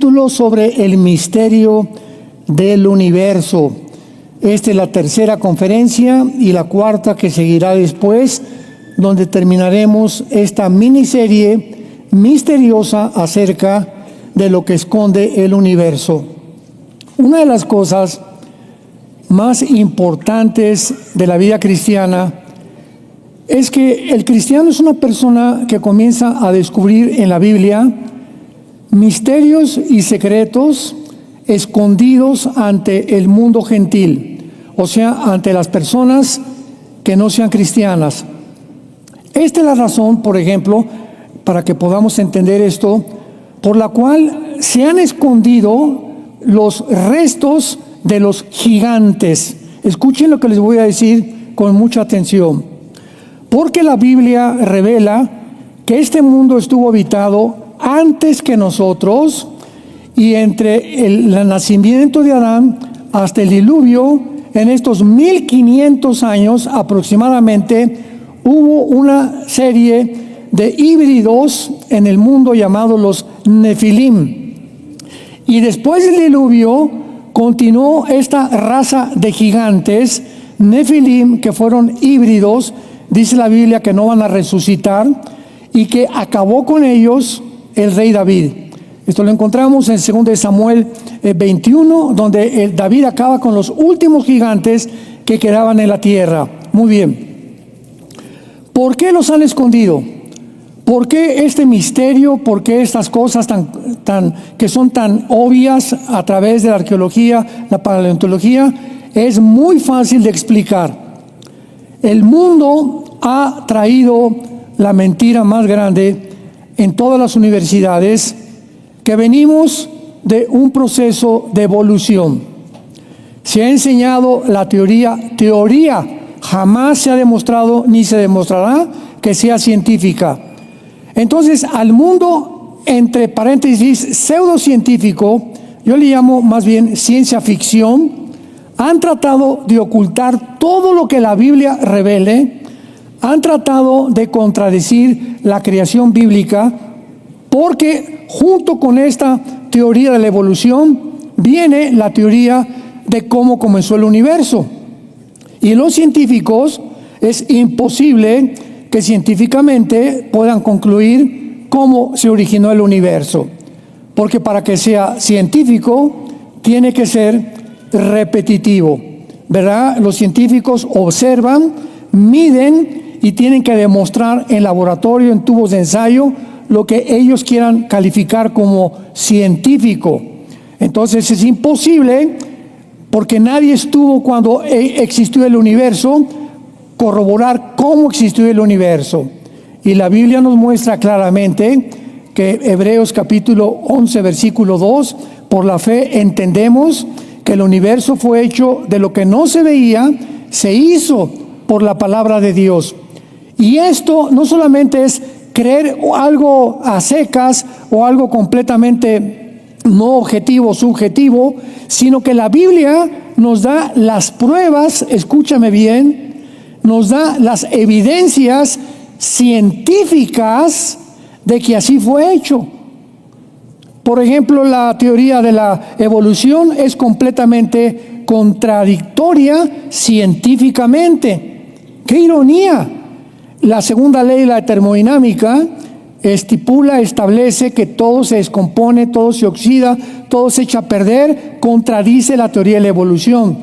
título sobre el misterio del universo. Esta es la tercera conferencia y la cuarta que seguirá después, donde terminaremos esta miniserie misteriosa acerca de lo que esconde el universo. Una de las cosas más importantes de la vida cristiana es que el cristiano es una persona que comienza a descubrir en la Biblia misterios y secretos escondidos ante el mundo gentil, o sea, ante las personas que no sean cristianas. Esta es la razón, por ejemplo, para que podamos entender esto, por la cual se han escondido los restos de los gigantes. Escuchen lo que les voy a decir con mucha atención. Porque la Biblia revela que este mundo estuvo habitado antes que nosotros, y entre el nacimiento de Adán hasta el diluvio, en estos 1500 años aproximadamente, hubo una serie de híbridos en el mundo llamados los Nefilim. Y después del diluvio continuó esta raza de gigantes, Nefilim, que fueron híbridos. Dice la Biblia que no van a resucitar y que acabó con ellos el rey David. Esto lo encontramos en 2 Samuel 21, donde David acaba con los últimos gigantes que quedaban en la tierra. Muy bien. ¿Por qué los han escondido? ¿Por qué este misterio? ¿Por qué estas cosas que son tan obvias a través de la arqueología, la paleontología? Es muy fácil de explicar. El mundo ha traído la mentira más grande en todas las universidades, que venimos de un proceso de evolución. Se ha enseñado la teoría, jamás se ha demostrado ni se demostrará que sea científica. Entonces, al mundo, entre paréntesis, pseudocientífico, yo le llamo más bien ciencia ficción, han tratado de ocultar todo lo que la Biblia revele, han tratado de contradecir la creación bíblica, porque junto con esta teoría de la evolución viene la teoría de cómo comenzó el universo. Y los científicos, es imposible que científicamente puedan concluir cómo se originó el universo, porque para que sea científico tiene que ser repetitivo, ¿verdad? Los científicos observan, miden y tienen que demostrar en laboratorio, en tubos de ensayo, lo que ellos quieran calificar como científico. Entonces es imposible, porque nadie estuvo cuando existió el universo, corroborar cómo existió el universo. Y la Biblia nos muestra claramente que Hebreos capítulo 11 versículo 2, por la fe entendemos que el universo fue hecho de lo que no se veía, se hizo por la palabra de Dios. Y esto no solamente es creer algo a secas o algo completamente no objetivo, subjetivo, sino que la Biblia nos da las pruebas, escúchame bien, nos da las evidencias científicas de que así fue hecho. Por ejemplo, la teoría de la evolución es completamente contradictoria científicamente. ¡Qué ironía! La segunda ley de la termodinámica establece que todo se descompone, todo se oxida, todo se echa a perder, contradice la teoría de la evolución.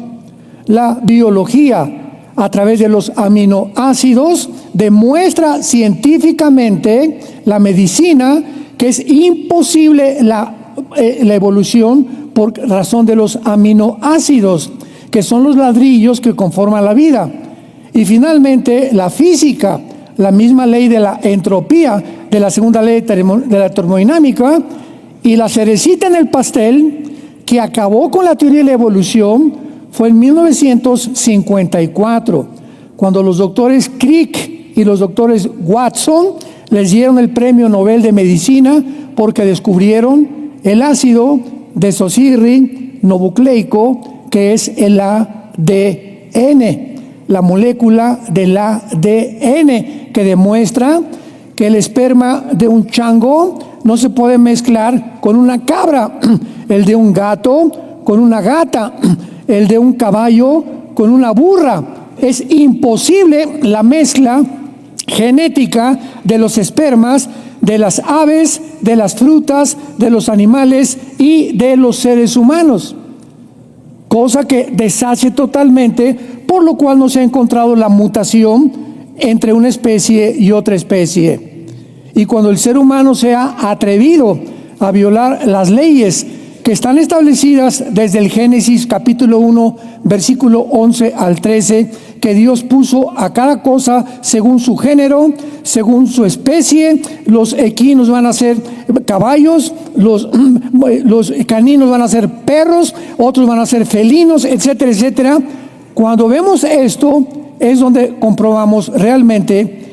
La biología, a través de los aminoácidos, demuestra científicamente, la medicina, que es imposible la evolución por razón de los aminoácidos, que son los ladrillos que conforman la vida. Y finalmente, la física, la misma ley de la entropía, de la segunda ley de la termodinámica, y la cerecita en el pastel, que acabó con la teoría de la evolución, fue en 1954, cuando los doctores Crick y los doctores Watson les dieron el premio Nobel de Medicina porque descubrieron el ácido desoxirribonucleico, que es el ADN, la molécula del ADN, que demuestra que el esperma de un chango no se puede mezclar con una cabra, el de un gato con una gata, el de un caballo con una burra. Es imposible la mezcla genética de los espermas de las aves, de las frutas, de los animales y de los seres humanos, cosa que deshace totalmente, por lo cual no se ha encontrado la mutación entre una especie y otra especie. Y cuando el ser humano se ha atrevido a violar las leyes que están establecidas desde el Génesis capítulo 1, versículo 11 al 13, que Dios puso a cada cosa según su género, según su especie. Los equinos van a ser caballos, los caninos van a ser perros, otros van a ser felinos, etcétera, etcétera. Cuando vemos esto, es donde comprobamos realmente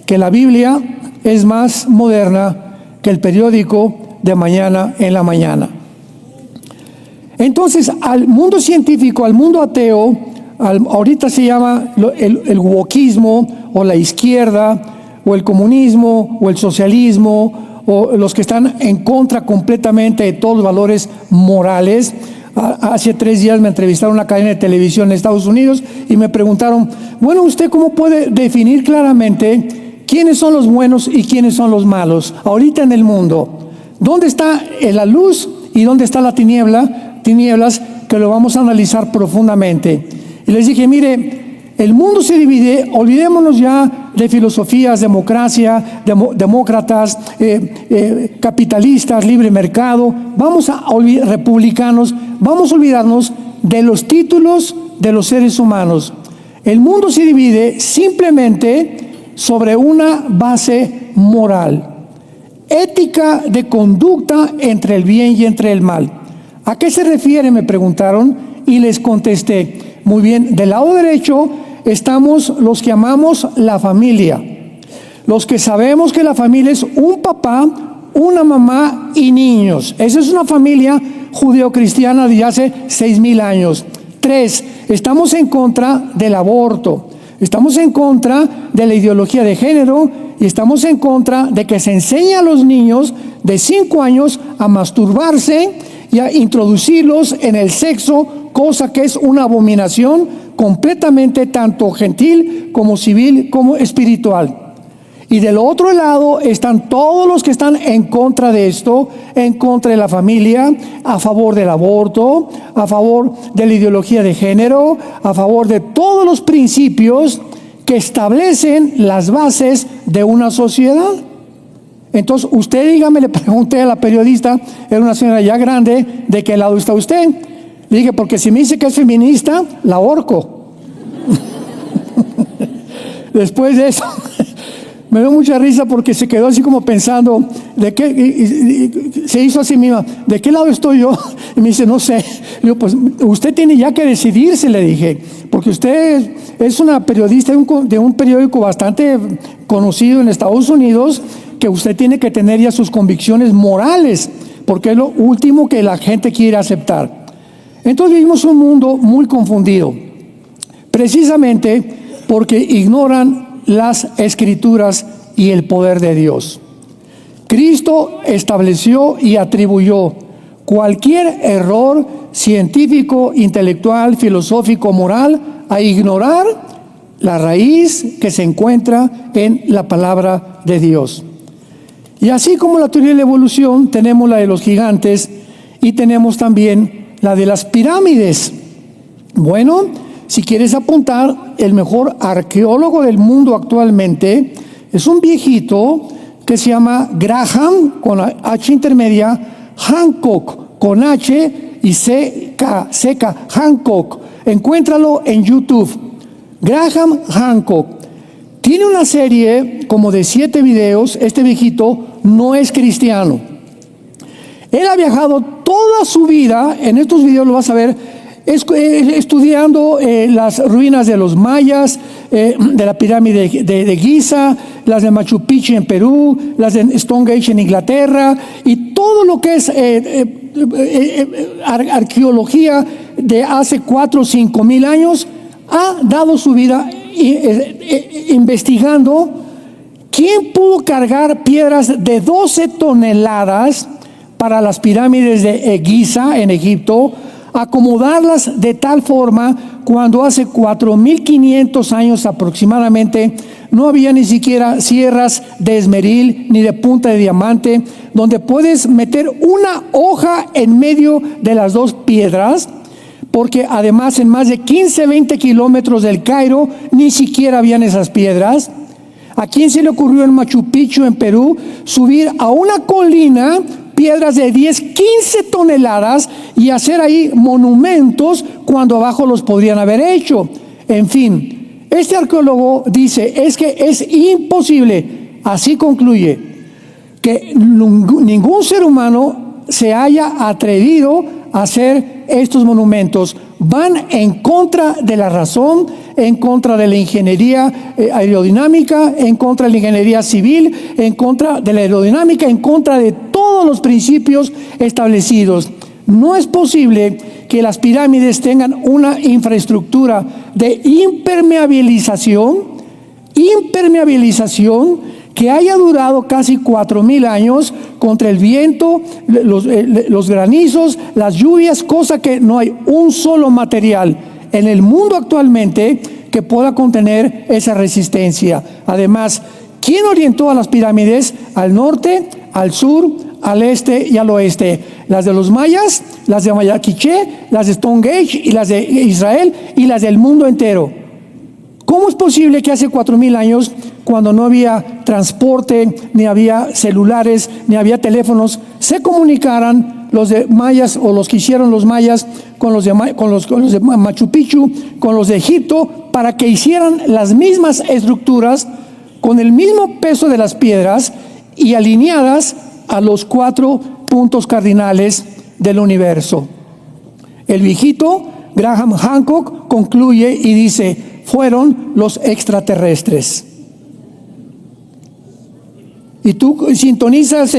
que la Biblia es más moderna que el periódico de mañana en la mañana. Entonces, al mundo científico, al mundo ateo, ahorita se llama el wokismo, o la izquierda, o el comunismo, o el socialismo, o los que están en contra completamente de todos los valores morales. Hace 3 días me entrevistaron en una cadena de televisión en Estados Unidos y me preguntaron, bueno, ¿usted cómo puede definir claramente quiénes son los buenos y quiénes son los malos ahorita en el mundo? ¿Dónde está la luz y dónde está la tinieblas, que lo vamos a analizar profundamente? Y les dije, mire, el mundo se divide, olvidémonos ya de filosofías, democracia, demócratas, capitalistas, libre mercado, republicanos, vamos a olvidarnos de los títulos de los seres humanos. El mundo se divide simplemente sobre una base moral, ética de conducta entre el bien y entre el mal. ¿A qué se refiere?, me preguntaron, y les contesté, muy bien, del lado derecho estamos los que amamos la familia, los que sabemos que la familia es un papá, una mamá y niños. Esa es una familia judeocristiana de hace 6,000 años. 3, estamos en contra del aborto, estamos en contra de la ideología de género y estamos en contra de que se enseñe a los niños de 5 años a masturbarse y a introducirlos en el sexo, cosa que es una abominación completamente tanto gentil como civil como espiritual. Y del otro lado están todos los que están en contra de esto, en contra de la familia, a favor del aborto, a favor de la ideología de género, a favor de todos los principios que establecen las bases de una sociedad. Entonces, usted dígame, le pregunté a la periodista, era una señora ya grande, ¿de qué lado está usted? Le dije, porque si me dice que es feminista, la ahorco. Después de eso, me dio mucha risa porque se quedó así como pensando, ¿de qué? Y se hizo así misma, ¿de qué lado estoy yo? Y me dice, no sé. Le digo, pues usted tiene ya que decidirse, le dije, porque usted es una periodista de un periódico bastante conocido en Estados Unidos, que usted tiene que tener ya sus convicciones morales, porque es lo último que la gente quiere aceptar. Entonces vivimos un mundo muy confundido, precisamente porque ignoran las Escrituras y el poder de Dios. Cristo estableció y atribuyó cualquier error científico, intelectual, filosófico, moral a ignorar la raíz que se encuentra en la palabra de Dios. Y así como la teoría de la evolución, tenemos la de los gigantes y tenemos también la de las pirámides. Bueno, si quieres apuntar, el mejor arqueólogo del mundo actualmente es un viejito que se llama Graham, con H intermedia, Hancock, con H y seca, Hancock. Encuéntralo en YouTube. Graham Hancock. Tiene una serie como de 7 videos. Este viejito no es cristiano. Él ha viajado toda su vida, en estos videos lo vas a ver, estudiando las ruinas de los mayas, de la pirámide de Giza, las de Machu Picchu en Perú, las de Stonehenge en Inglaterra, y todo lo que es arqueología de hace 4 o 5 mil años. Ha dado su vida investigando ¿quién pudo cargar piedras de 12 toneladas para las pirámides de Giza en Egipto, acomodarlas de tal forma cuando hace 4.500 años aproximadamente no había ni siquiera sierras de esmeril ni de punta de diamante donde puedes meter una hoja en medio de las dos piedras? Porque además en más de 15-20 kilómetros del Cairo ni siquiera habían esas piedras. ¿A quién se le ocurrió en Machu Picchu, en Perú, subir a una colina piedras de 10-15 toneladas y hacer ahí monumentos cuando abajo los podrían haber hecho? En fin, este arqueólogo dice, es que es imposible, así concluye, que ningún ser humano se haya atrevido a hacer estos monumentos. Van en contra de la razón, en contra de la ingeniería aerodinámica, en contra de la ingeniería civil, en contra de la aerodinámica, en contra de todos los principios establecidos. No es posible que las pirámides tengan una infraestructura de impermeabilización que haya durado casi 4.000 años contra el viento, los granizos, las lluvias, cosa que no hay un solo material en el mundo actualmente que pueda contener esa resistencia. Además, ¿quién orientó a las pirámides? Al norte, al sur, al este y al oeste. Las de los mayas, las de Mayaquiche, las de Stonehenge y las de Israel y las del mundo entero. ¿Cómo es posible que hace 4.000 años, cuando no había transporte, ni había celulares, ni había teléfonos, se comunicaran los de mayas o los que hicieron los mayas con los de Machu Picchu, con los de Egipto, para que hicieran las mismas estructuras con el mismo peso de las piedras y alineadas a los 4 puntos cardinales del universo? El viejito Graham Hancock concluye y dice, fueron los extraterrestres. Y tú sintonizas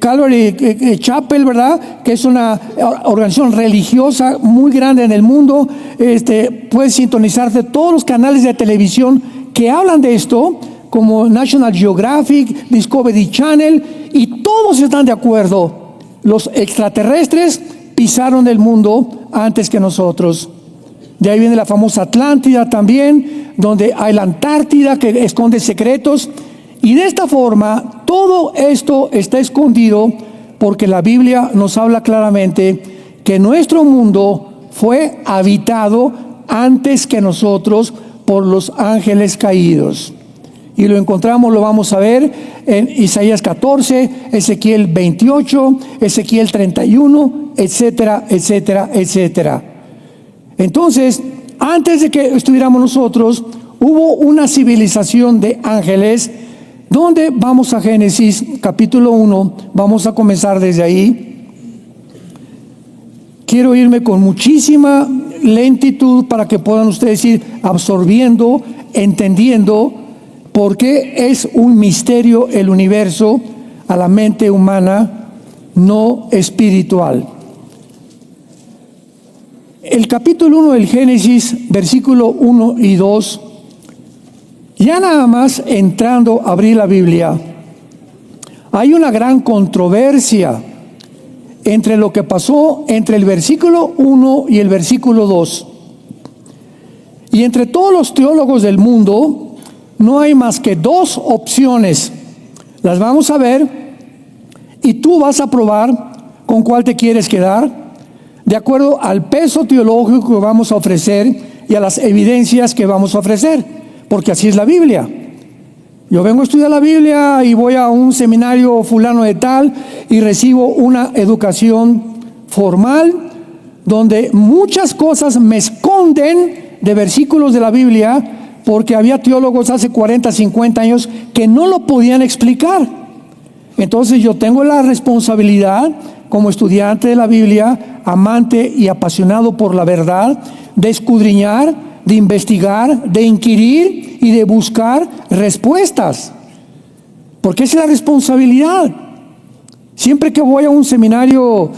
Calvary Chapel, ¿verdad? Que es una organización religiosa muy grande en el mundo. Puedes sintonizarte todos los canales de televisión que hablan de esto, como National Geographic, Discovery Channel, y todos están de acuerdo. Los extraterrestres pisaron el mundo antes que nosotros. De ahí viene la famosa Atlántida también, donde hay la Antártida que esconde secretos. Y de esta forma, todo esto está escondido porque la Biblia nos habla claramente que nuestro mundo fue habitado antes que nosotros por los ángeles caídos. Y lo encontramos, lo vamos a ver en Isaías 14, Ezequiel 28, Ezequiel 31, etcétera, etcétera, etcétera. Entonces, antes de que estuviéramos nosotros, hubo una civilización de ángeles, donde vamos a Génesis capítulo 1, vamos a comenzar desde ahí. Quiero irme con muchísima lentitud para que puedan ustedes ir absorbiendo, entendiendo por qué es un misterio el universo a la mente humana no espiritual. El capítulo 1 del Génesis, versículo 1 y 2, ya nada más entrando a abrir la Biblia, hay una gran controversia entre lo que pasó entre el versículo 1 y el versículo 2. Y entre todos los teólogos del mundo, no hay más que 2 opciones. Las vamos a ver y tú vas a probar con cuál te quieres quedar, de acuerdo al peso teológico que vamos a ofrecer y a las evidencias que vamos a ofrecer, porque así es la Biblia. Yo vengo a estudiar la Biblia y voy a un seminario fulano de tal y recibo una educación formal donde muchas cosas me esconden de versículos de la Biblia, porque había teólogos hace 40, 50 años que no lo podían explicar. Entonces yo tengo la responsabilidad, como estudiante de la Biblia, amante y apasionado por la verdad, de escudriñar, de investigar, de inquirir y de buscar respuestas. Porque esa es la responsabilidad. Siempre que voy a un seminario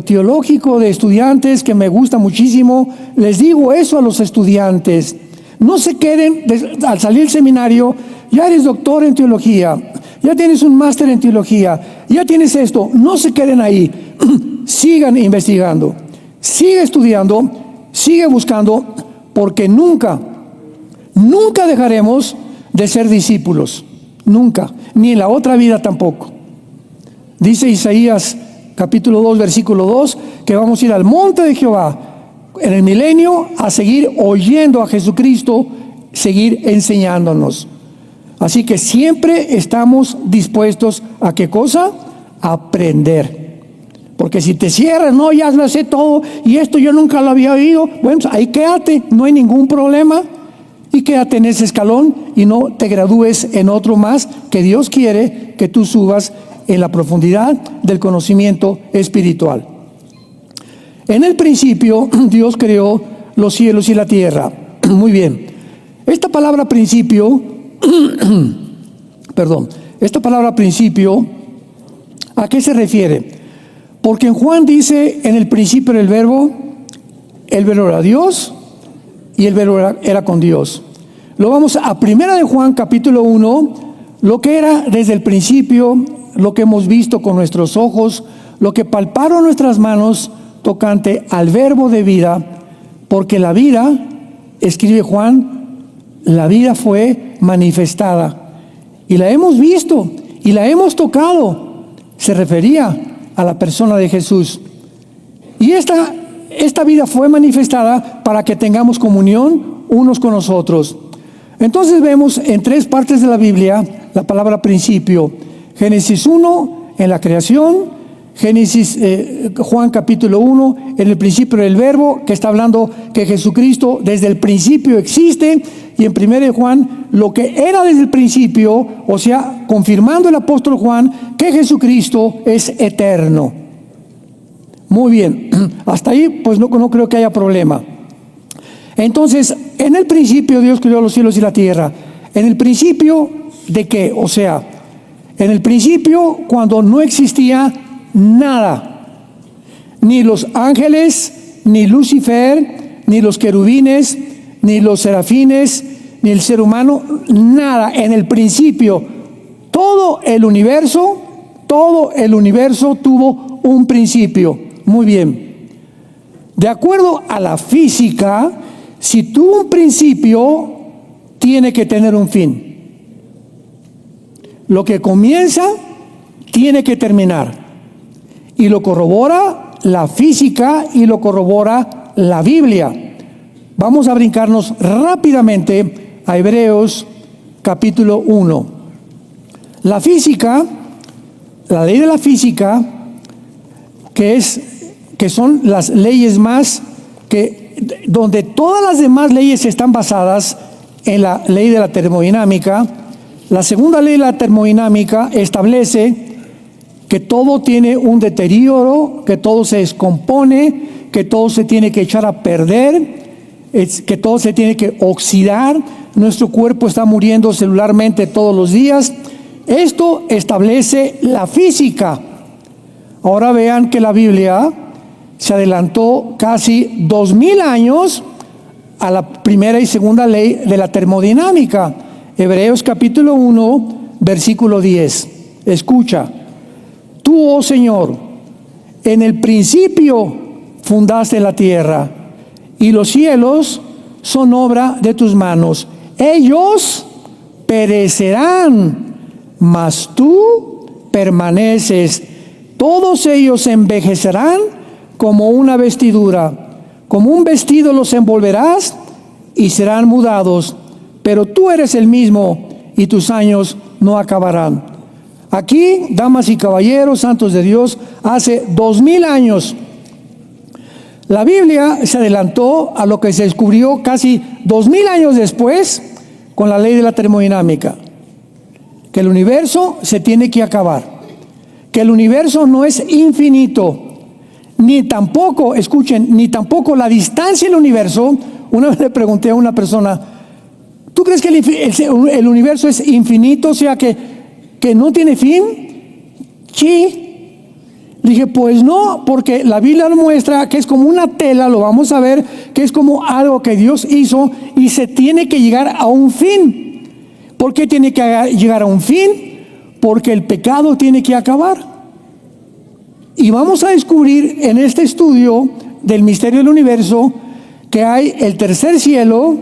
teológico de estudiantes, que me gusta muchísimo, les digo eso a los estudiantes. No se queden, al salir del seminario, ya eres doctor en teología, ya tienes un máster en teología, ya tienes esto. No se queden ahí, sigan investigando, sigue estudiando, sigue buscando, porque nunca dejaremos de ser discípulos, nunca, ni en la otra vida tampoco. Dice Isaías capítulo 2, versículo 2, que vamos a ir al monte de Jehová en el milenio a seguir oyendo a Jesucristo, seguir enseñándonos. Así que siempre estamos dispuestos a ¿qué cosa? A aprender. Porque si te cierras, no, ya lo sé todo y esto yo nunca lo había oído, bueno, pues ahí quédate, no hay ningún problema, y quédate en ese escalón y no te gradúes en otro más, que Dios quiere que tú subas en la profundidad del conocimiento espiritual. En el principio Dios creó los cielos y la tierra. Muy bien. Esta palabra principio, esta palabra principio, ¿a qué se refiere? Porque en Juan dice, en el principio era el verbo era Dios y el verbo era con Dios. Lo vamos a Primera de Juan capítulo 1, lo que era desde el principio, lo que hemos visto con nuestros ojos, lo que palparon nuestras manos tocante al verbo de vida, porque la vida, escribe Juan, la vida fue manifestada y la hemos visto y la hemos tocado. Se refería a la persona de Jesús. Y esta vida fue manifestada para que tengamos comunión unos con los otros. Entonces vemos en tres partes de la Biblia la palabra principio. Génesis 1 en la creación, Juan capítulo 1 en el principio del verbo, que está hablando que Jesucristo desde el principio existe, y en 1 Juan lo que era desde el principio, o sea, confirmando el apóstol Juan que Jesucristo es eterno. Muy bien, hasta ahí pues no creo que haya problema. Entonces, en el principio Dios creó los cielos y la tierra. ¿En el principio de qué? O sea, en el principio cuando no existía nada, ni los ángeles, ni Lucifer, ni los querubines, ni los serafines, ni el ser humano, nada. En el principio, todo el universo tuvo un principio. Muy bien. De acuerdo a la física, si tuvo un principio, tiene que tener un fin. Lo que comienza, tiene que terminar. Y lo corrobora la física y lo corrobora la Biblia. Vamos a brincarnos rápidamente a Hebreos capítulo 1. La física, la ley de la física, que son las leyes más donde todas las demás leyes están basadas en la ley de la termodinámica. La segunda ley de la termodinámica establece que todo tiene un deterioro, que todo se descompone, que todo se tiene que echar a perder, que todo se tiene que oxidar. Nuestro cuerpo está muriendo celularmente todos los días. Esto establece la física. Ahora vean que la Biblia se adelantó casi 2000 años a la primera y segunda ley de la termodinámica. Hebreos capítulo 1, versículo 10. Escucha. Tú, oh Señor, en el principio fundaste la tierra, y los cielos son obra de tus manos. Ellos perecerán, mas tú permaneces. Todos ellos envejecerán como una vestidura, como un vestido los envolverás y serán mudados, pero tú eres el mismo y tus años no acabarán. Aquí, damas y caballeros, santos de Dios, hace 2000 años, la Biblia se adelantó a lo que se descubrió casi 2000 años después con la ley de la termodinámica, que el universo se tiene que acabar, que el universo no es infinito, ni tampoco, escuchen, ni tampoco la distancia del universo. Una vez le pregunté a una persona, ¿tú crees que el universo es infinito, o sea que no tiene fin? Sí. Le dije, pues no, porque la Biblia muestra que es como una tela, lo vamos a ver, que es como algo que Dios hizo y se tiene que llegar a un fin. ¿Por qué tiene que llegar a un fin? Porque el pecado tiene que acabar. Y vamos a descubrir en este estudio del misterio del universo que hay el tercer cielo,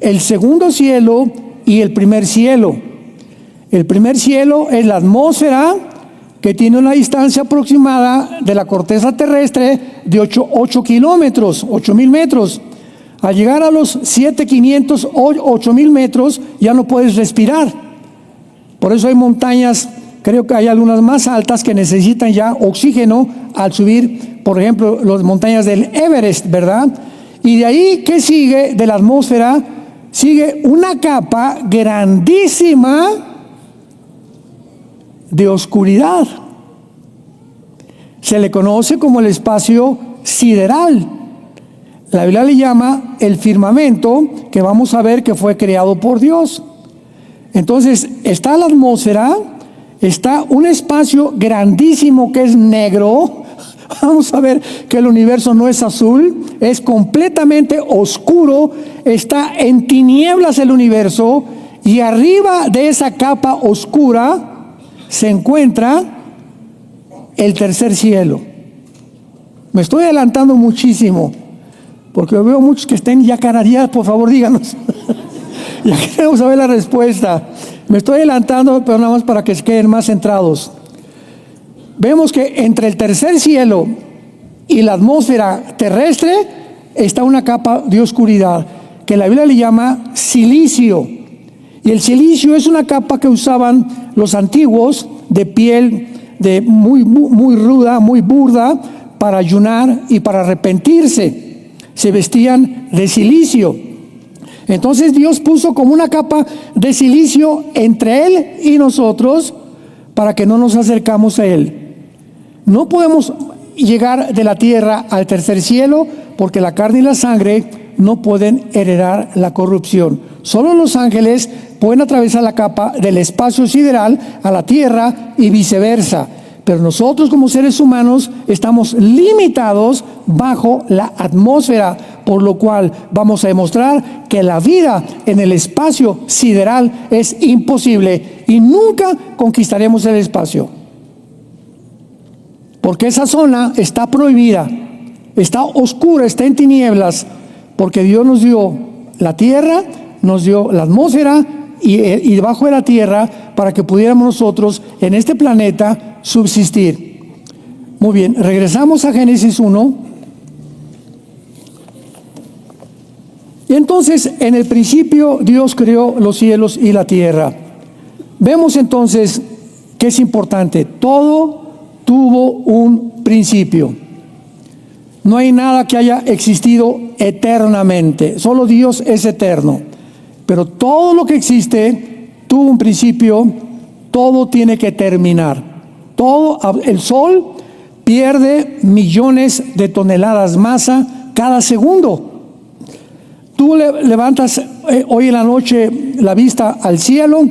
el segundo cielo y el primer cielo. El primer cielo es la atmósfera, que tiene una distancia aproximada de la corteza terrestre de 8 kilómetros, 8,000 metros. Al llegar a los 7,500 o 8,000 metros ya no puedes respirar. Por eso hay montañas, creo que hay algunas más altas que necesitan ya oxígeno al subir, por ejemplo, las montañas del Everest, ¿verdad? Y de ahí, ¿qué sigue de la atmósfera? Sigue una capa grandísima de oscuridad. Se le conoce como el espacio sideral. La Biblia le llama el firmamento, que vamos a ver que fue creado por Dios. Entonces, está la atmósfera, está un espacio grandísimo que es negro. Vamos a ver que el universo no es azul, es completamente oscuro, está en tinieblas el universo, y arriba de esa capa oscura se encuentra el tercer cielo. Me estoy adelantando muchísimo, porque veo muchos que estén ya carareados. Por favor, díganos. Ya queremos saber la respuesta. Me estoy adelantando, pero nada más para que se queden más centrados. Vemos que entre el tercer cielo y la atmósfera terrestre está una capa de oscuridad, que la Biblia le llama silicio. Y el silicio es una capa que usaban los antiguos de piel de muy ruda, muy burda, para ayunar y para arrepentirse. Se vestían de silicio. Entonces Dios puso como una capa de silicio entre Él y nosotros para que no nos acercamos a Él. No podemos llegar de la tierra al tercer cielo porque la carne y la sangre no pueden heredar la corrupción. Solo los ángeles pueden atravesar la capa del espacio sideral a la tierra y viceversa. Pero nosotros como seres humanos estamos limitados bajo la atmósfera, por lo cual vamos a demostrar que la vida en el espacio sideral es imposible y nunca conquistaremos el espacio. Porque esa zona está prohibida, está oscura, está en tinieblas, porque Dios nos dio la tierra, nos dio la atmósfera y debajo de la tierra para que pudiéramos nosotros en este planeta subsistir. Muy bien, regresamos a Génesis 1. Y entonces, en el principio Dios creó los cielos y la tierra. Vemos entonces que es importante, todo tuvo un principio. No hay nada que haya existido eternamente, solo Dios es eterno. Pero todo lo que existe tuvo un principio, todo tiene que terminar. Todo, el sol pierde millones de toneladas masa cada segundo. Tú levantas hoy en la noche la vista al cielo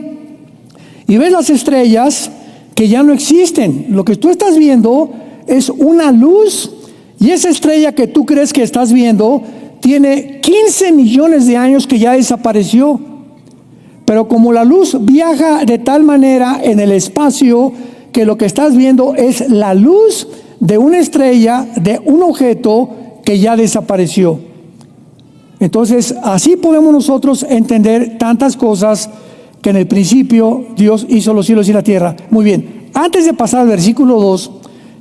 y ves las estrellas que ya no existen. Lo que tú estás viendo es una luz, y esa estrella que tú crees que estás viendo tiene 15 millones de años que ya desapareció. Pero como la luz viaja de tal manera en el espacio que lo que estás viendo es la luz de una estrella, de un objeto que ya desapareció. Entonces, así podemos nosotros entender tantas cosas, que en el principio Dios hizo los cielos y la tierra. Muy bien, antes de pasar al versículo 2,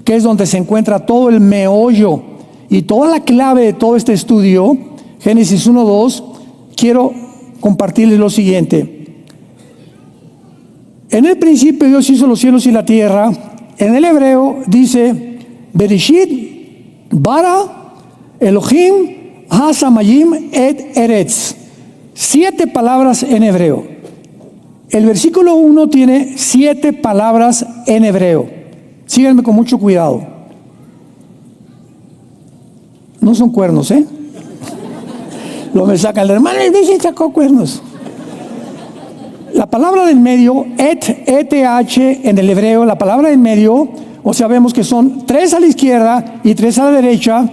que es donde se encuentra todo el meollo y toda la clave de todo este estudio, Génesis 1:2, quiero compartirles lo siguiente. En el principio Dios hizo los cielos y la tierra. En el hebreo dice Bereshit bara Elohim hasamayim et eretz. 7 palabras en hebreo. El versículo 1 tiene 7 palabras en hebreo. Síganme con mucho cuidado. No son cuernos, ¿eh? Lo me saca el hermano y dice, sacó cuernos. La palabra del medio, ETH, en el hebreo, la palabra del medio, o sea, vemos que son 3 a la izquierda y 3 a la derecha,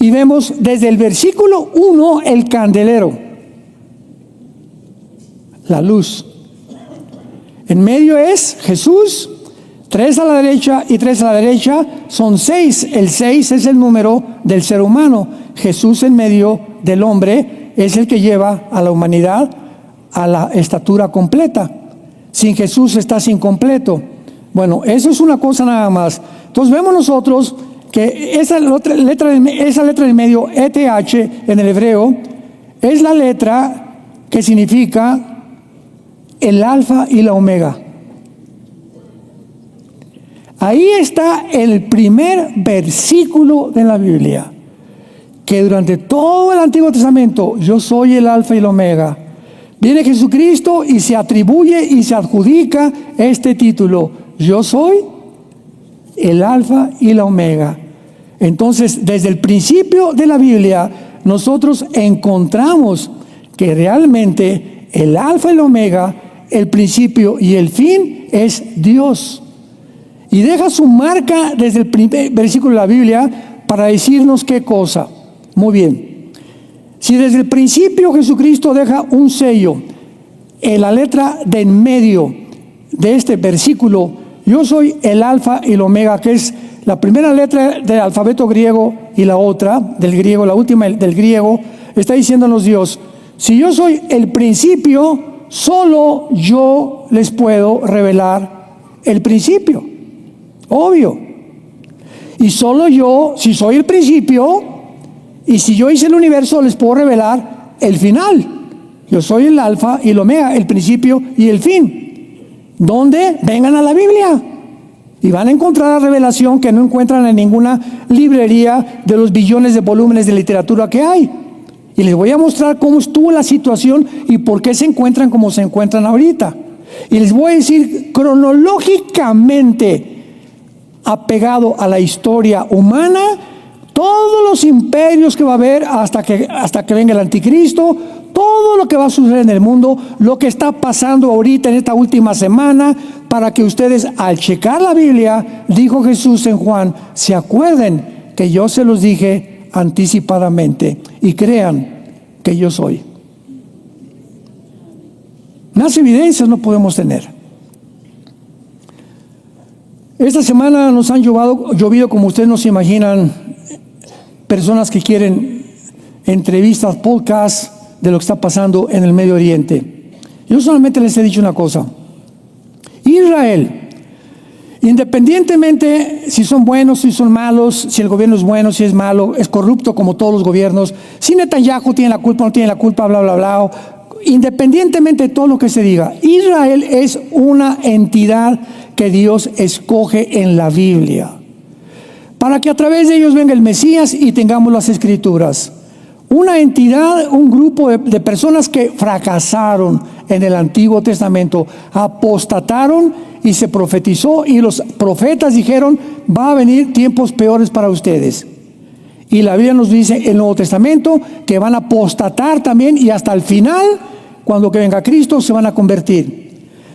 y vemos desde el versículo 1 el candelero. la luz. En medio es Jesús, 3 a la derecha y 3 a la derecha, son 6. El 6 es el número del ser humano. Jesús en medio del hombre es el que lleva a la humanidad a la estatura completa. Sin Jesús estás incompleto. Bueno, eso es una cosa nada más. Entonces vemos nosotros que esa letra del medio, ETH en el hebreo, es la letra que significa el alfa y la omega. Ahí está el primer versículo de la Biblia, que durante todo el Antiguo Testamento, yo soy el alfa y el omega. Viene Jesucristo y se atribuye y se adjudica este título: yo soy el alfa y la omega. Entonces, desde el principio de la Biblia, nosotros encontramos que realmente el alfa y el omega, el principio y el fin, es Dios. Y deja su marca desde el primer versículo de la Biblia para decirnos qué cosa. Muy bien. Si desde el principio Jesucristo deja un sello en la letra de en medio de este versículo, yo soy el alfa y el omega, que es la primera letra del alfabeto griego y la otra del griego, la última del griego, está diciéndonos Dios: si yo soy el principio, solo yo les puedo revelar el principio. Obvio. Y solo yo, si soy el principio, y si yo hice el universo, les puedo revelar el final. Yo soy el alfa y el omega, el principio y el fin. ¿Dónde? Vengan a la Biblia y van a encontrar la revelación que no encuentran en ninguna librería de los billones de volúmenes de literatura que hay. Y les voy a mostrar cómo estuvo la situación y por qué se encuentran como se encuentran ahorita. Y les voy a decir cronológicamente, apegado a la historia humana, todos los imperios que va a haber hasta que venga el anticristo, todo lo que va a suceder en el mundo, lo que está pasando ahorita en esta última semana, para que ustedes, al checar la Biblia, dijo Jesús en Juan, se acuerden que yo se los dije anticipadamente y crean que yo soy. Más evidencias no podemos tener. Esta semana nos han llovido, como ustedes no se imaginan, personas que quieren entrevistas, podcasts de lo que está pasando en el Medio Oriente. Yo solamente les he dicho una cosa: Israel, independientemente si son buenos, si son malos, si el gobierno es bueno, si es malo, es corrupto como todos los gobiernos, si Netanyahu tiene la culpa, no tiene la culpa, bla, bla, bla, independientemente de todo lo que se diga, Israel es una entidad que Dios escoge en la Biblia, para que a través de ellos venga el Mesías y tengamos las Escrituras. Una entidad, un grupo de personas que fracasaron en el Antiguo Testamento, apostataron y se profetizó, y los profetas dijeron: va a venir tiempos peores para ustedes. Y la Biblia nos dice en el Nuevo Testamento que van a apostatar también, y hasta el final, cuando que venga Cristo, se van a convertir.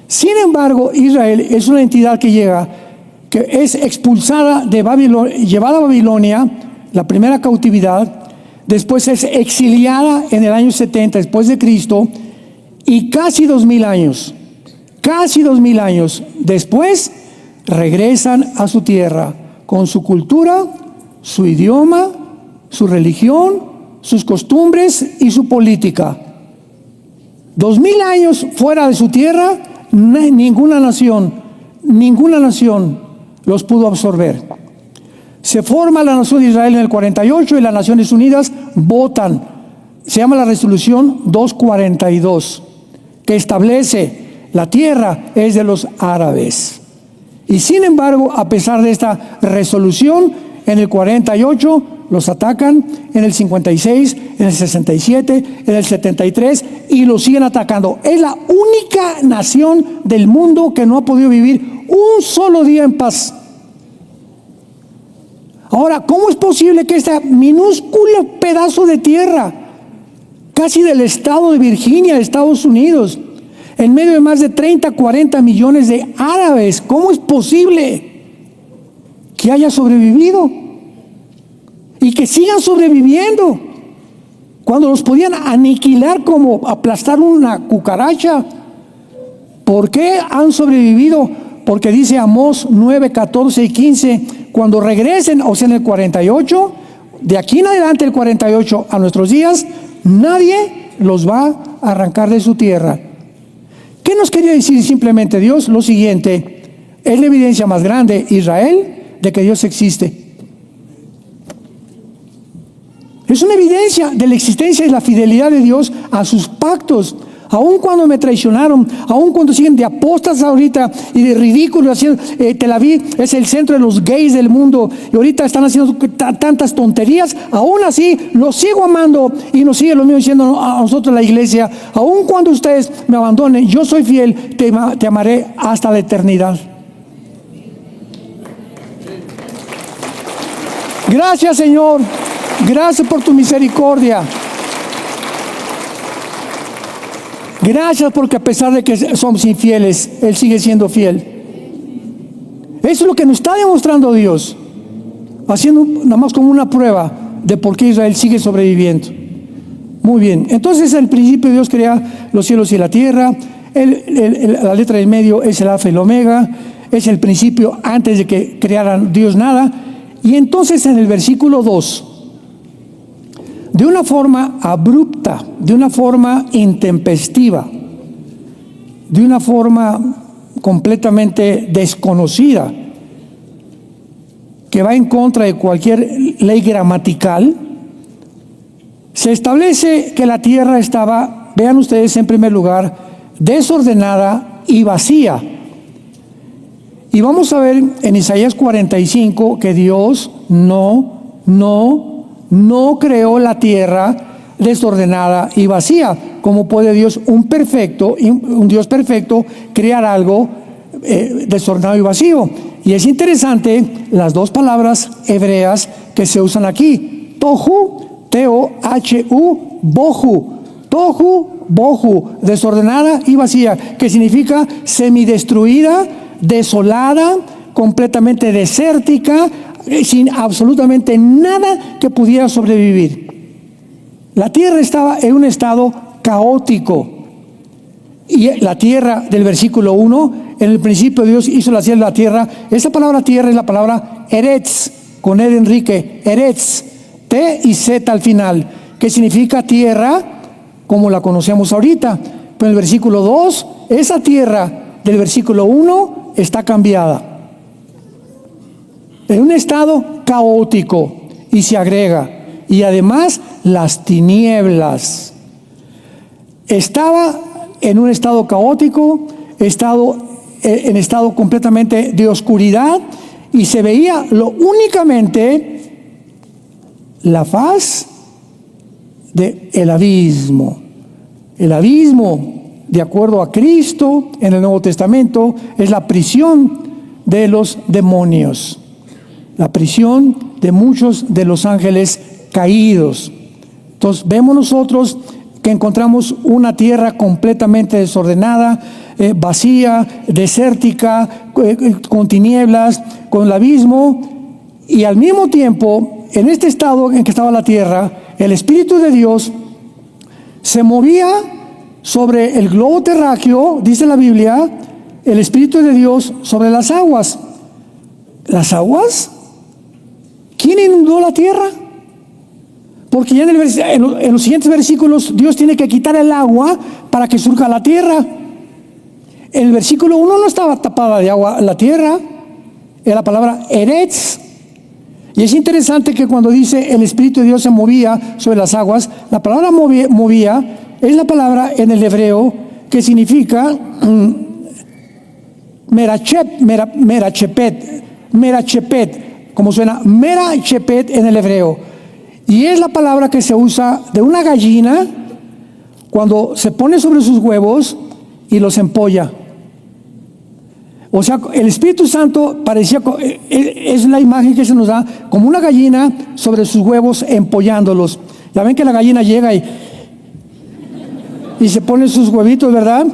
Sin embargo, Israel es una entidad que llega, que es expulsada de Babilonia, llevada a Babilonia, la primera cautividad. Después es exiliada en el año 70 después de Cristo, y casi 2000 años después regresan a su tierra con su cultura, su idioma, su religión, sus costumbres y su política. 2000 años fuera de su tierra, ninguna nación los pudo absorber. Se forma la nación de Israel en el 48 y las Naciones Unidas votan. Se llama la resolución 242, que establece la tierra es de los árabes. Y sin embargo, a pesar de esta resolución, en el 48 los atacan, en el 56, en el 67, en el 73, y los siguen atacando. Es la única nación del mundo que no ha podido vivir un solo día en paz. Ahora, ¿cómo es posible que este minúsculo pedazo de tierra, casi del estado de Virginia, de Estados Unidos, en medio de más de 30, 40 millones de árabes, cómo es posible que haya sobrevivido y que sigan sobreviviendo cuando los podían aniquilar como aplastar una cucaracha ¿Por qué han sobrevivido? Porque dice Amós 9, 14 y 15, cuando regresen, o sea, en el 48, de aquí en adelante el 48 a nuestros días, nadie los va a arrancar de su tierra. ¿Qué nos quería decir simplemente Dios? Lo siguiente, es la evidencia más grande, Israel, de que Dios existe. Es una evidencia de la existencia y la fidelidad de Dios a sus pactos. Aun cuando me traicionaron, aun cuando siguen de apóstatas ahorita y de ridículos haciendo, Tel Aviv es el centro de los gays del mundo y ahorita están haciendo tantas tonterías, aún así los sigo amando y nos sigue lo mismo diciendo a nosotros la iglesia, aun cuando ustedes me abandonen, yo soy fiel, te amaré hasta la eternidad. Gracias, Señor, gracias por tu misericordia. Gracias porque a pesar de que somos infieles, Él sigue siendo fiel. Eso es lo que nos está demostrando Dios, haciendo nada más como una prueba de por qué Israel sigue sobreviviendo. Muy bien, entonces al principio Dios crea los cielos y la tierra. La letra del medio es el alfa y el omega, es el principio antes de que creara Dios nada. Y entonces en el versículo 2, de una forma abrupta, de una forma intempestiva, de una forma completamente desconocida, que va en contra de cualquier ley gramatical, se establece que la tierra estaba, vean ustedes en primer lugar, desordenada y vacía. Y vamos a ver en Isaías 45 que Dios no creó la tierra desordenada y vacía. ¿Cómo puede Dios, un Dios perfecto, crear algo desordenado y vacío? Y es interesante las dos palabras hebreas que se usan aquí. Tohu, T-O-H-U, bohu. Tohu, bohu, desordenada y vacía, que significa semidestruida, desolada, completamente desértica, sin absolutamente nada que pudiera sobrevivir. La tierra estaba en un estado caótico. Y la tierra del versículo 1, en el principio Dios hizo la cielo y la tierra. Esa palabra tierra es la palabra Eretz, con Ed Enrique, Eretz, T y Z al final, que significa tierra como la conocemos ahorita. Pero en el versículo 2, esa tierra del versículo 1 está cambiada. En un estado caótico, y se agrega, y además las tinieblas. Estaba en un estado caótico, en estado completamente de oscuridad, y se veía únicamente la faz del abismo. El abismo, de acuerdo a Cristo en el Nuevo Testamento, es la prisión de los demonios. La prisión de muchos de los ángeles caídos. Entonces vemos nosotros que encontramos una tierra completamente desordenada, vacía, desértica, con tinieblas, con el abismo, y al mismo tiempo, en este estado en que estaba la tierra, el Espíritu de Dios se movía sobre el globo terráqueo, dice la Biblia, el Espíritu de Dios sobre las aguas. ¿Las aguas? ¿Quién inundó la tierra? Porque ya en los siguientes versículos Dios tiene que quitar el agua para que surja la tierra. En el versículo 1 no estaba tapada de agua la tierra, era la palabra Eretz. Y es interesante que cuando dice el Espíritu de Dios se movía sobre las aguas, la palabra movía es la palabra en el hebreo que significa merachepet, como suena merachepet en el hebreo. Y es la palabra que se usa de una gallina cuando se pone sobre sus huevos y los empolla. O sea, el Espíritu Santo parecía, es la imagen que se nos da, como una gallina sobre sus huevos empollándolos. Ya ven que la gallina llega y se pone sus huevitos, ¿verdad?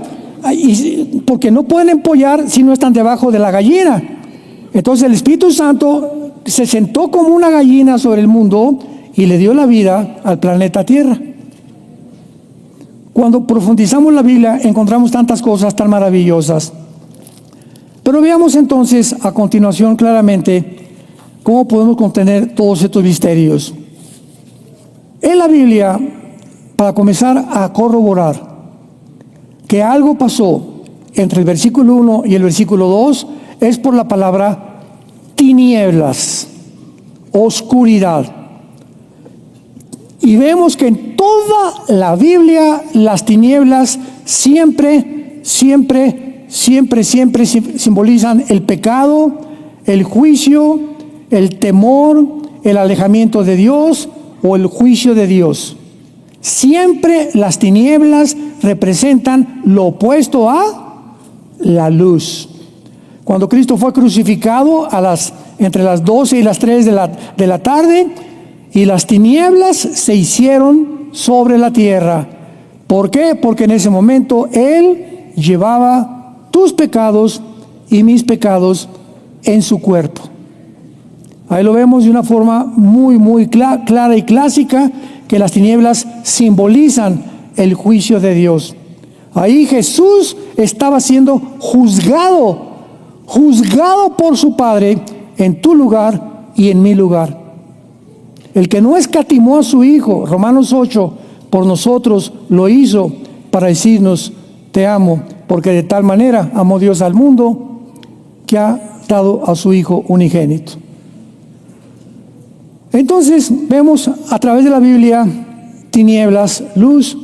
Porque no pueden empollar si no están debajo de la gallina. Entonces el Espíritu Santo se sentó como una gallina sobre el mundo y le dio la vida al planeta Tierra. Cuando profundizamos la Biblia encontramos tantas cosas tan maravillosas. Pero veamos entonces a continuación claramente cómo podemos contener todos estos misterios. En la Biblia, para comenzar a corroborar que algo pasó entre el versículo 1 y el versículo 2, es por la palabra tinieblas, oscuridad. Y vemos que en toda la Biblia las tinieblas siempre simbolizan el pecado, el juicio, el temor, el alejamiento de Dios o el juicio de Dios. Siempre las tinieblas representan lo opuesto a la luz. Cuando Cristo fue crucificado entre las 12 y las 3 de la tarde, y las tinieblas se hicieron sobre la tierra. ¿Por qué? Porque en ese momento Él llevaba tus pecados y mis pecados en su cuerpo. Ahí lo vemos de una forma muy clara y clásica, que las tinieblas simbolizan el juicio de Dios. Ahí Jesús estaba siendo juzgado por su Padre en tu lugar y en mi lugar. El que no escatimó a su Hijo, Romanos 8, por nosotros lo hizo para decirnos: te amo, porque de tal manera amó Dios al mundo que ha dado a su Hijo unigénito. Entonces vemos a través de la Biblia tinieblas, luz,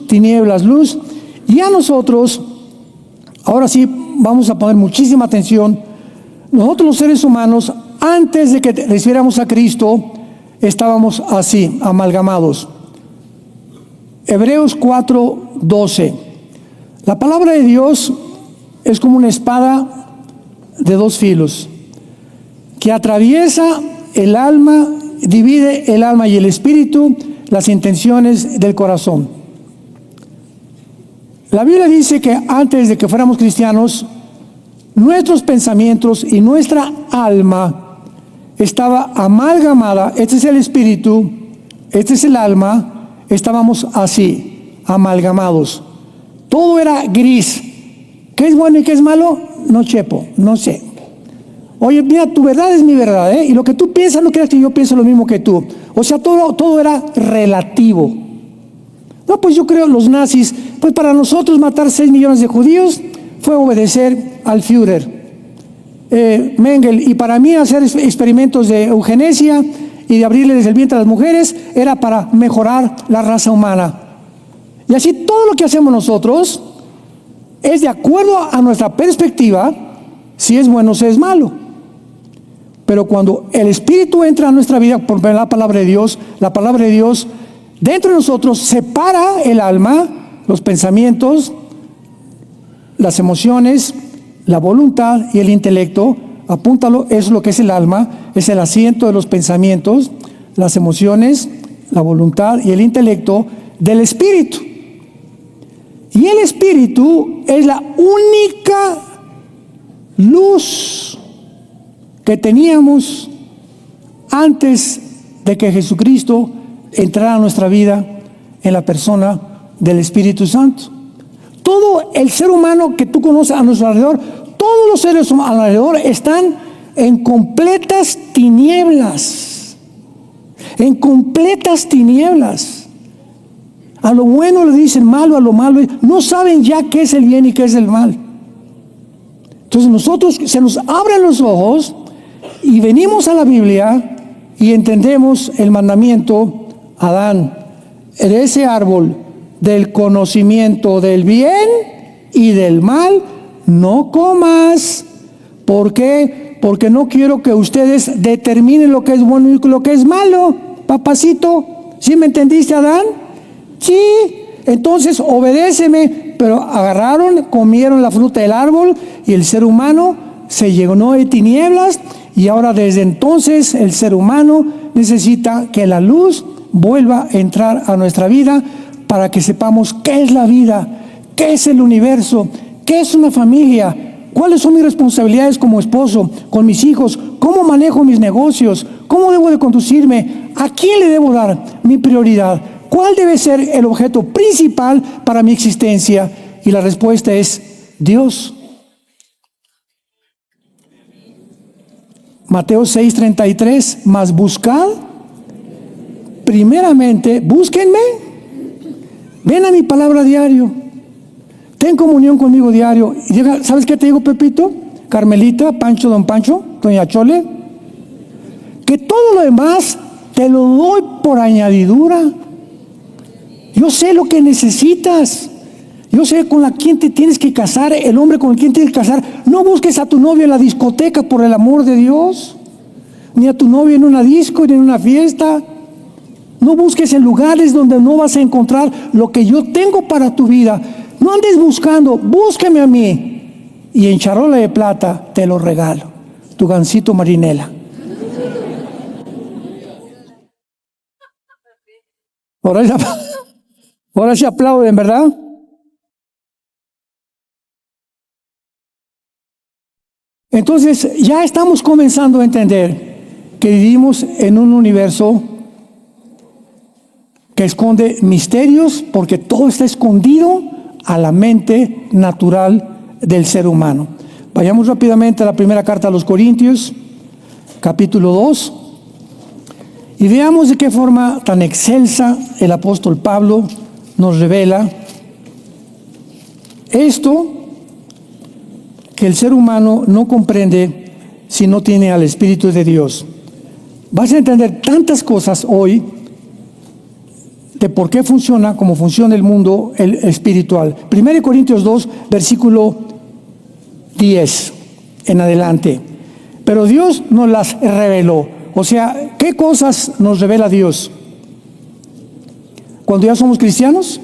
y a nosotros, ahora sí vamos a poner muchísima atención. Nosotros los seres humanos, antes de que recibiéramos a Cristo, estábamos así, amalgamados. Hebreos 4:12. La palabra de Dios es como una espada de dos filos, que atraviesa el alma, divide el alma y el espíritu, las intenciones del corazón. La Biblia dice que antes de que fuéramos cristianos, nuestros pensamientos y nuestra alma estaba amalgamada. Este es el espíritu, este es el alma. Estábamos así, amalgamados. Todo era gris. ¿Qué es bueno y qué es malo? No chepo, no sé. Oye, mira, tu verdad es mi verdad, ¿eh? Y lo que tú piensas no creas que yo pienso lo mismo que tú. O sea, todo era relativo. No, pues yo creo los nazis, pues para nosotros matar 6 millones de judíos fue obedecer al Führer, Mengele, y para mí hacer experimentos de eugenesia y de abrirles el vientre a las mujeres era para mejorar la raza humana. Y así todo lo que hacemos nosotros es de acuerdo a nuestra perspectiva, si es bueno o si es malo. Pero cuando el Espíritu entra a nuestra vida por la palabra de Dios dentro de nosotros separa el alma, los pensamientos, las emociones, la voluntad y el intelecto. Apúntalo, eso es lo que es el alma, es el asiento de los pensamientos, las emociones, la voluntad y el intelecto del Espíritu. Y el Espíritu es la única luz que teníamos antes de que Jesucristo entrara a nuestra vida en la persona del Espíritu Santo. Todo el ser humano que tú conoces a nuestro alrededor, todos los seres humanos alrededor están en completas tinieblas. En completas tinieblas. A lo bueno le dicen malo, a lo malo no saben ya qué es el bien y qué es el mal. Entonces nosotros se nos abren los ojos y venimos a la Biblia y entendemos el mandamiento: Adán, de ese árbol del conocimiento del bien y del mal no comas. ¿Por qué? Porque no quiero que ustedes determinen lo que es bueno y lo que es malo. Papacito, ¿sí me entendiste, Adán? Sí, entonces obedéceme. Pero agarraron, comieron la fruta del árbol y el ser humano se llenó de tinieblas, y ahora desde entonces el ser humano necesita que la luz vuelva a entrar a nuestra vida para que sepamos qué es la vida, qué es el universo, qué es una familia, cuáles son mis responsabilidades como esposo, con mis hijos, cómo manejo mis negocios, cómo debo de conducirme, a quién le debo dar mi prioridad, ¿cuál debe ser el objeto principal para mi existencia? Y la respuesta es Dios. Mateo 6:33, mas buscad primeramente, búsquenme, ven a mi palabra diario, ten comunión conmigo diario. Y llega, ¿sabes qué te digo, Pepito? Carmelita, Pancho, Don Pancho, Doña Chole, que todo lo demás te lo doy por añadidura. Yo sé lo que necesitas. Yo sé con quién te tienes que casar, el hombre con el quien tienes que casar. No busques a tu novio en la discoteca, por el amor de Dios. Ni a tu novio en una disco, ni en una fiesta. No busques en lugares donde no vas a encontrar lo que yo tengo para tu vida. No andes buscando, búscame a mí. Y en charola de plata te lo regalo. Tu gansito marinela. Ahora sí aplauden, ¿verdad? Entonces ya estamos comenzando a entender que vivimos en un universo que esconde misterios, porque todo está escondido a la mente natural del ser humano. Vayamos rápidamente a la primera carta a los Corintios, capítulo 2, y veamos de qué forma tan excelsa el apóstol Pablo nos revela esto que el ser humano no comprende si no tiene al Espíritu de Dios. Vas a entender tantas cosas hoy de por qué funciona, como funciona el mundo espiritual. 1 Corintios 2, versículo 10 en adelante. Pero Dios nos las reveló. O sea, ¿qué cosas nos revela Dios? Cuando ya somos cristianos,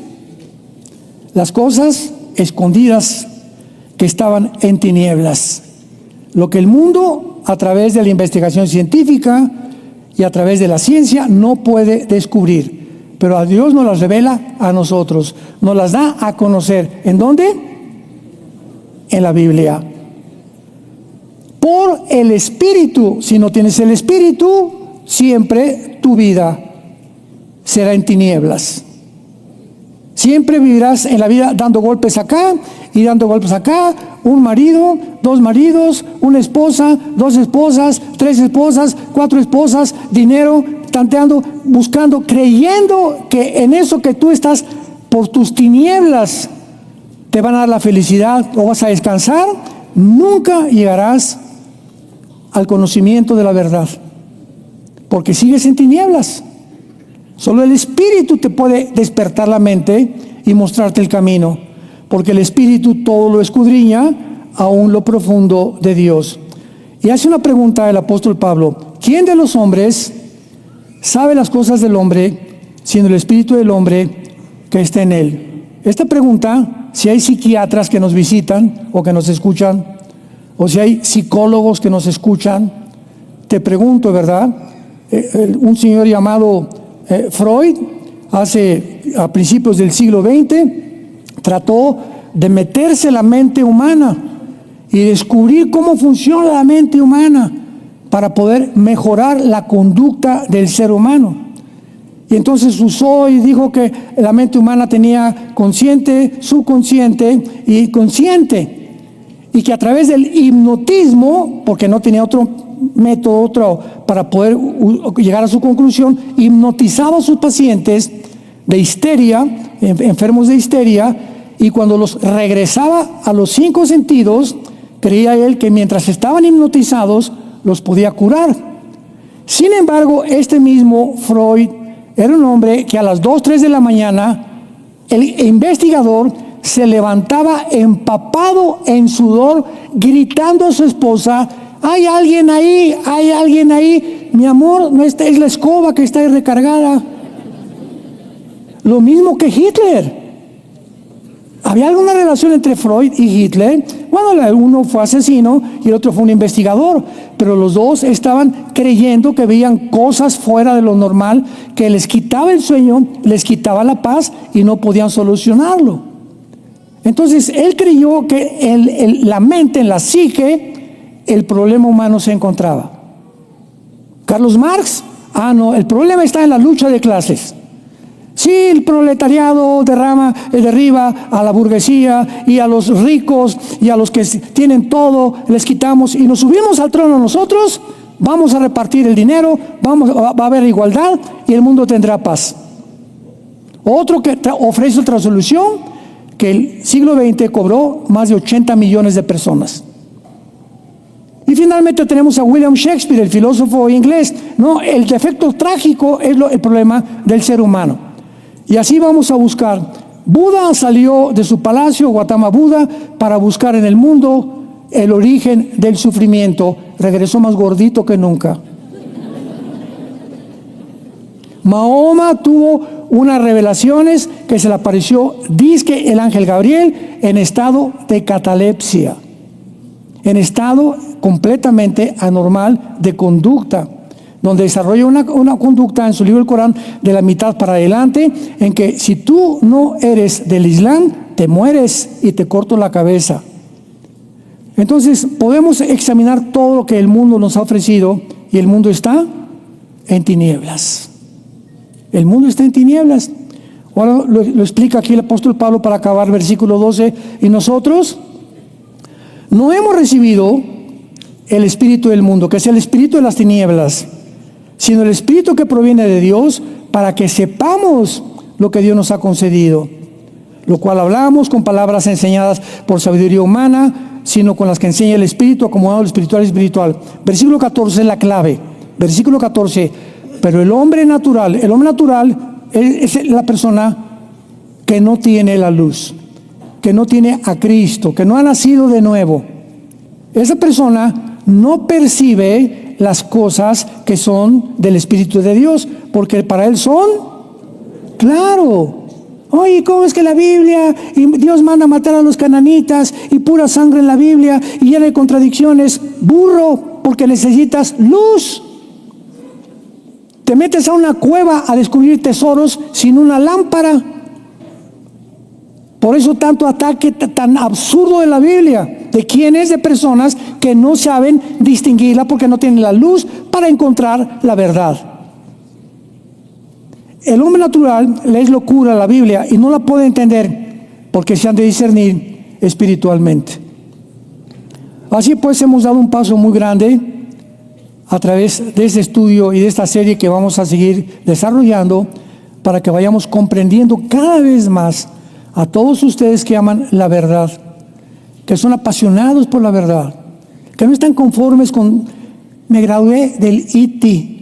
las cosas escondidas que estaban en tinieblas. Lo que el mundo, a través de la investigación científica y a través de la ciencia, no puede descubrir. Pero a Dios nos las revela a nosotros. Nos las da a conocer. ¿En dónde? En la Biblia. Por el Espíritu. Si no tienes el Espíritu, siempre tu vida será en tinieblas. Siempre vivirás en la vida dando golpes acá y dando golpes acá. Un marido, dos maridos, una esposa, dos esposas, tres esposas, cuatro esposas, dinero, tanteando, buscando, creyendo que en eso que tú estás por tus tinieblas te van a dar la felicidad o vas a descansar. Nunca llegarás al conocimiento de la verdad, porque sigues en tinieblas. Solo el Espíritu te puede despertar la mente y mostrarte el camino, porque el Espíritu todo lo escudriña, aún lo profundo de Dios. Y hace una pregunta el apóstol Pablo: ¿quién de los hombres sabe las cosas del hombre, sino el Espíritu del hombre que está en él? Esta pregunta, si hay psiquiatras que nos visitan o que nos escuchan, o si hay psicólogos que nos escuchan, te pregunto, ¿verdad? Un señor llamado Freud, a principios del siglo XX, trató de meterse en la mente humana y descubrir cómo funciona la mente humana para poder mejorar la conducta del ser humano. Y entonces usó y dijo que la mente humana tenía consciente, subconsciente y consciente. Y que a través del hipnotismo, porque no tenía otro método para poder llegar a su conclusión, hipnotizaba a sus pacientes de histeria, enfermos de histeria, y cuando los regresaba a los 5 sentidos, creía él que mientras estaban hipnotizados los podía curar. Sin embargo, este mismo Freud era un hombre que a las 2, 3 de la mañana, el investigador se levantaba empapado en sudor, gritando a su esposa: hay alguien ahí, hay alguien ahí, mi amor, no es la escoba que está ahí recargada. Lo mismo que Hitler. ¿Había alguna relación entre Freud y Hitler? Bueno, uno fue asesino y el otro fue un investigador, pero los dos estaban creyendo que veían cosas fuera de lo normal, que les quitaba el sueño, les quitaba la paz y no podían solucionarlo. Entonces él creyó que en la mente, en la psique, el problema humano se encontraba. Carlos Marx, no, el problema está en la lucha de clases. Sí, el proletariado derriba a la burguesía y a los ricos y a los que tienen todo, les quitamos y nos subimos al trono nosotros, vamos a repartir el dinero, va a haber igualdad y el mundo tendrá paz. Otro que ofrece otra solución, que el siglo XX cobró más de 80 millones de personas. Y finalmente tenemos a William Shakespeare, el filósofo inglés. No, el defecto trágico es el problema del ser humano. Y así vamos a buscar. Buda salió de su palacio, Gautama Buda, para buscar en el mundo el origen del sufrimiento. Regresó más gordito que nunca. Mahoma tuvo unas revelaciones que se le apareció, dizque el ángel Gabriel, en estado de catalepsia, en estado completamente anormal de conducta, donde desarrolla una conducta en su libro El Corán de la mitad para adelante, en que si tú no eres del Islam, te mueres y te corto la cabeza. Entonces podemos examinar todo lo que el mundo nos ha ofrecido y el mundo está en tinieblas. El mundo está en tinieblas. Ahora lo explica aquí el apóstol Pablo para acabar, versículo 12. Y nosotros no hemos recibido el espíritu del mundo, que es el espíritu de las tinieblas, sino el espíritu que proviene de Dios, para que sepamos lo que Dios nos ha concedido, lo cual hablamos con palabras enseñadas por sabiduría humana, sino con las que enseña el espíritu, acomodado lo espiritual y espiritual. Versículo 14 es la clave. Versículo 14. Pero el hombre natural es la persona que no tiene la luz, que no tiene a Cristo, que no ha nacido de nuevo. Esa persona no percibe las cosas que son del Espíritu de Dios, porque para él son, claro. Oye, ¿cómo es que la Biblia, y Dios manda a matar a los cananitas, y pura sangre en la Biblia, y llena de contradicciones? Burro, porque necesitas luz. Te metes a una cueva a descubrir tesoros sin una lámpara. Por eso tanto ataque tan absurdo de la Biblia. ¿De quién es? De personas que no saben distinguirla porque no tienen la luz para encontrar la verdad. El hombre natural le es locura a la Biblia y no la puede entender porque se han de discernir espiritualmente. Así pues hemos dado un paso muy grande a través de este estudio y de esta serie que vamos a seguir desarrollando para que vayamos comprendiendo cada vez más a todos ustedes que aman la verdad, que son apasionados por la verdad, que no están conformes con me gradué del ITI.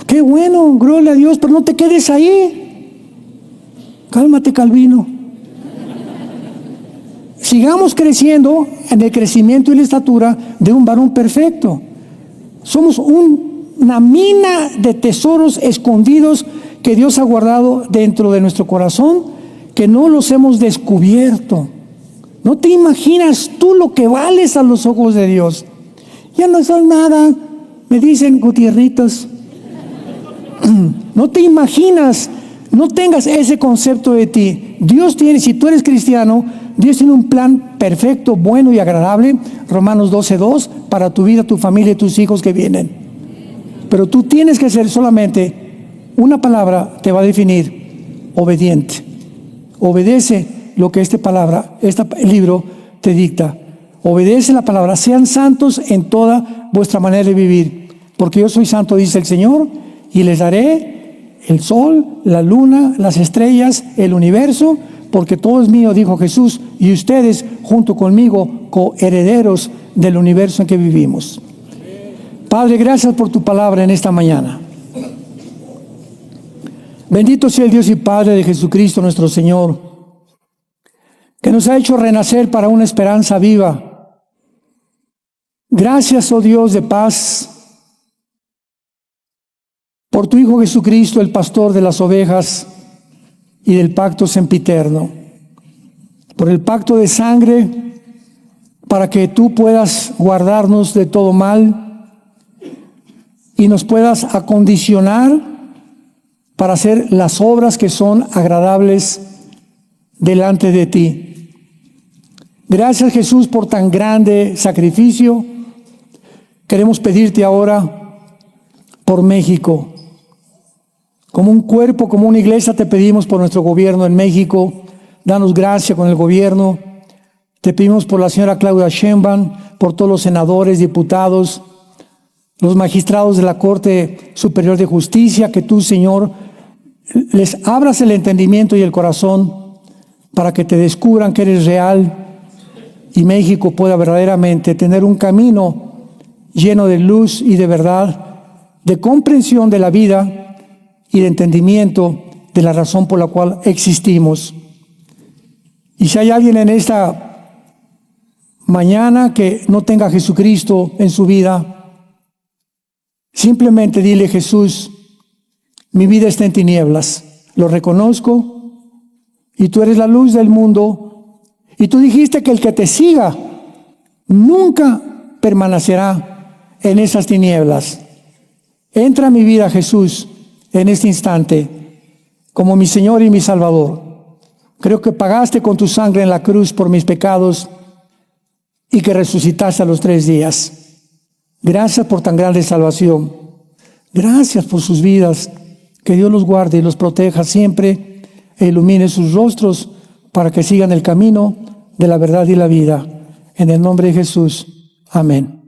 Qué bueno, gloria a Dios, pero no te quedes ahí. Cálmate, Calvino. Sigamos creciendo en el crecimiento y la estatura de un varón perfecto. Somos una mina de tesoros escondidos que Dios ha guardado dentro de nuestro corazón, que no los hemos descubierto. No te imaginas tú lo que vales a los ojos de Dios. Ya no son nada, me dicen Gutierritos. No te imaginas, no tengas ese concepto de ti. Dios tiene, si tú eres cristiano, Dios tiene un plan perfecto, bueno y agradable, Romanos 12:2, para tu vida, tu familia y tus hijos que vienen. Pero tú tienes que ser solamente, una palabra te va a definir: obediente. Obedece lo que este libro te dicta. Obedece la palabra. Sean santos en toda vuestra manera de vivir, porque yo soy santo, dice el Señor, y les daré el sol, la luna, las estrellas, el universo, porque todo es mío, dijo Jesús, y ustedes junto conmigo coherederos del universo en que vivimos. Padre, gracias por tu palabra en esta mañana. Bendito sea el Dios y Padre de Jesucristo nuestro Señor, que nos ha hecho renacer para una esperanza viva. Gracias, oh Dios de paz, por tu Hijo Jesucristo, el pastor de las ovejas y del pacto sempiterno, por el pacto de sangre, para que tú puedas guardarnos de todo mal y nos puedas acondicionar para hacer las obras que son agradables delante de ti. Gracias, Jesús, por tan grande sacrificio. Queremos pedirte ahora por México. Como un cuerpo, como una iglesia, te pedimos por nuestro gobierno en México. Danos gracia con el gobierno. Te pedimos por la señora Claudia Sheinbaum, por todos los senadores, diputados, los magistrados de la Corte Superior de Justicia, que tú, Señor, les abras el entendimiento y el corazón para que te descubran que eres real y México pueda verdaderamente tener un camino lleno de luz y de verdad, de comprensión de la vida y de entendimiento de la razón por la cual existimos. Y si hay alguien en esta mañana que no tenga a Jesucristo en su vida, simplemente dile: Jesús, mi vida está en tinieblas, lo reconozco, y tú eres la luz del mundo, y tú dijiste que el que te siga nunca permanecerá en esas tinieblas. Entra a mi vida, Jesús, en este instante, como mi Señor y mi Salvador. Creo que pagaste con tu sangre en la cruz por mis pecados y que resucitaste a los 3 días. Gracias por tan grande salvación. Gracias por sus vidas. Que Dios los guarde y los proteja siempre e ilumine sus rostros para que sigan el camino de la verdad y la vida. En el nombre de Jesús. Amén.